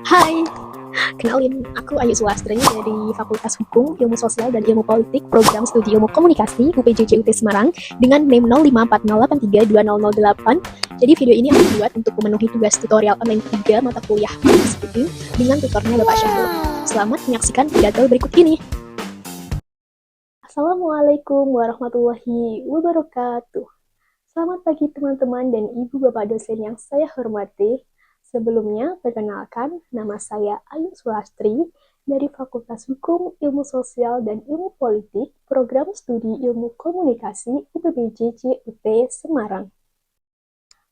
Hai, kenalin, aku Ayu Sulastri dari Fakultas Hukum, Ilmu Sosial, dan Ilmu Politik, Program Studi Ilmu Komunikasi, UPJJ UT Semarang, dengan NIM 0540832008. Jadi video ini aku buat untuk memenuhi tugas tutorial online 3 mata kuliah public speaking dengan tutornya Bapak Syahrul. Selamat menyaksikan pidato berikut ini. Assalamualaikum warahmatullahi wabarakatuh. Selamat pagi teman-teman dan ibu bapak dosen yang saya hormati. Sebelumnya, perkenalkan, nama saya Ayu Sulastri dari Fakultas Hukum, Ilmu Sosial, dan Ilmu Politik, Program Studi Ilmu Komunikasi UPBJJ UT Semarang.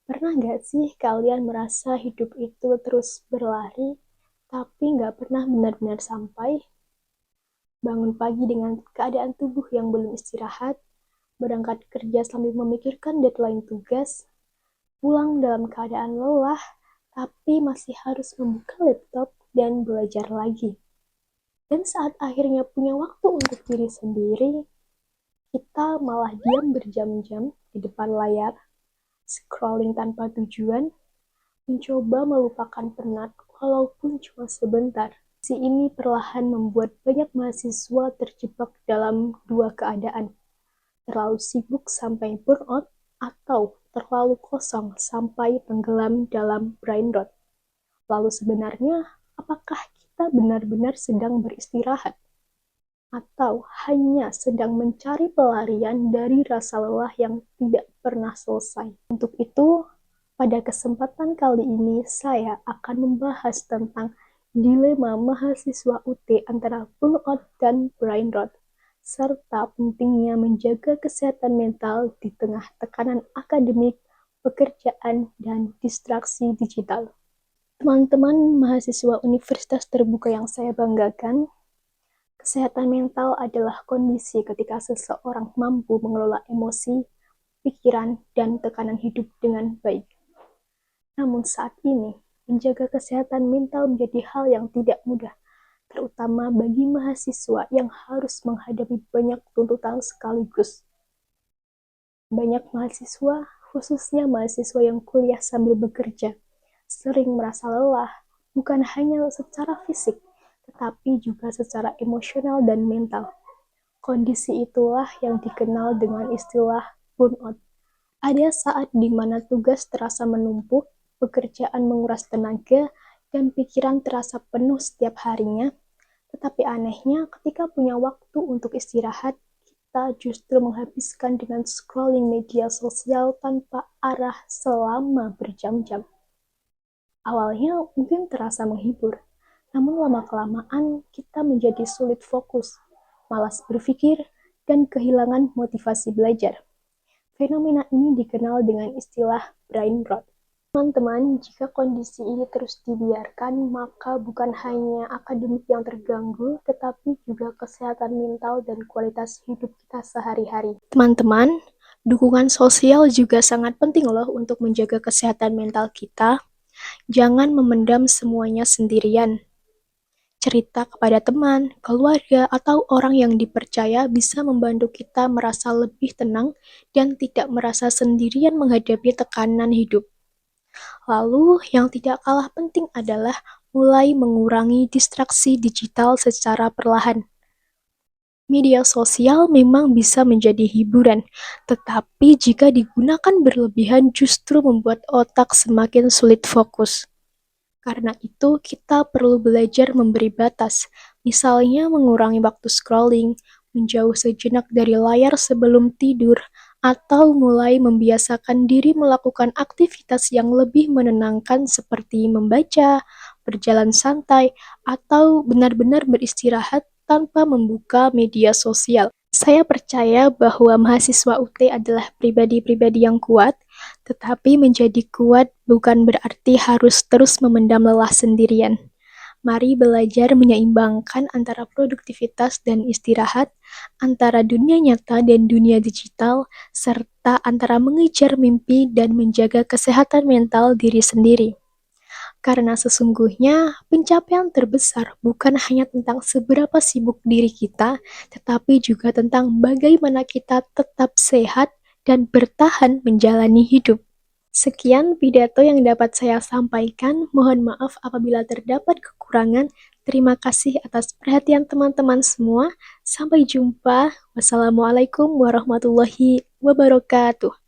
Pernah nggak sih kalian merasa hidup itu terus berlari, tapi nggak pernah benar-benar sampai? Bangun pagi dengan keadaan tubuh yang belum istirahat, berangkat kerja sambil memikirkan deadline tugas, pulang dalam keadaan lelah, tapi masih harus membuka laptop dan belajar lagi. Dan saat akhirnya punya waktu untuk diri sendiri, kita malah diam berjam-jam di depan layar, scrolling tanpa tujuan, mencoba melupakan penat walaupun cuma sebentar. Si ini perlahan membuat banyak mahasiswa terjebak dalam dua keadaan, terlalu sibuk sampai burnout atau terlalu kosong sampai tenggelam dalam brain rot. Lalu sebenarnya, apakah kita benar-benar sedang beristirahat? Atau hanya sedang mencari pelarian dari rasa lelah yang tidak pernah selesai? Untuk itu, pada kesempatan kali ini saya akan membahas tentang dilema mahasiswa UT antara burnout dan brain rot, serta pentingnya menjaga kesehatan mental di tengah tekanan akademik, pekerjaan, dan distraksi digital. Teman-teman mahasiswa universitas terbuka yang saya banggakan, kesehatan mental adalah kondisi ketika seseorang mampu mengelola emosi, pikiran, dan tekanan hidup dengan baik. Namun saat ini, menjaga kesehatan mental menjadi hal yang tidak mudah, terutama bagi mahasiswa yang harus menghadapi banyak tuntutan sekaligus. Banyak mahasiswa, khususnya mahasiswa yang kuliah sambil bekerja, sering merasa lelah, bukan hanya secara fisik, tetapi juga secara emosional dan mental. Kondisi itulah yang dikenal dengan istilah burnout. Ada saat di mana tugas terasa menumpuk, pekerjaan menguras tenaga, dan pikiran terasa penuh setiap harinya. Tetapi anehnya, ketika punya waktu untuk istirahat, kita justru menghabiskan dengan scrolling media sosial tanpa arah selama berjam-jam. Awalnya mungkin terasa menghibur, namun lama-kelamaan kita menjadi sulit fokus, malas berpikir, dan kehilangan motivasi belajar. Fenomena ini dikenal dengan istilah brain rot. Teman-teman, jika kondisi ini terus dibiarkan, maka bukan hanya akademik yang terganggu, tetapi juga kesehatan mental dan kualitas hidup kita sehari-hari. Teman-teman, dukungan sosial juga sangat penting loh untuk menjaga kesehatan mental kita. Jangan memendam semuanya sendirian. Cerita kepada teman, keluarga, atau orang yang dipercaya bisa membantu kita merasa lebih tenang dan tidak merasa sendirian menghadapi tekanan hidup. Lalu, yang tidak kalah penting adalah mulai mengurangi distraksi digital secara perlahan. Media sosial memang bisa menjadi hiburan, tetapi jika digunakan berlebihan justru membuat otak semakin sulit fokus. Karena itu, kita perlu belajar memberi batas, misalnya mengurangi waktu scrolling, menjauh sejenak dari layar sebelum tidur, atau mulai membiasakan diri melakukan aktivitas yang lebih menenangkan seperti membaca, berjalan santai, atau benar-benar beristirahat tanpa membuka media sosial. Saya percaya bahwa mahasiswa UT adalah pribadi-pribadi yang kuat, tetapi menjadi kuat bukan berarti harus terus memendam lelah sendirian. Mari belajar menyeimbangkan antara produktivitas dan istirahat, antara dunia nyata dan dunia digital, serta antara mengejar mimpi dan menjaga kesehatan mental diri sendiri. Karena sesungguhnya pencapaian terbesar bukan hanya tentang seberapa sibuk diri kita, tetapi juga tentang bagaimana kita tetap sehat dan bertahan menjalani hidup. Sekian pidato yang dapat saya sampaikan. Mohon maaf apabila terdapat kekurangan. Terima kasih atas perhatian teman-teman semua. Sampai jumpa. Wassalamualaikum warahmatullahi wabarakatuh.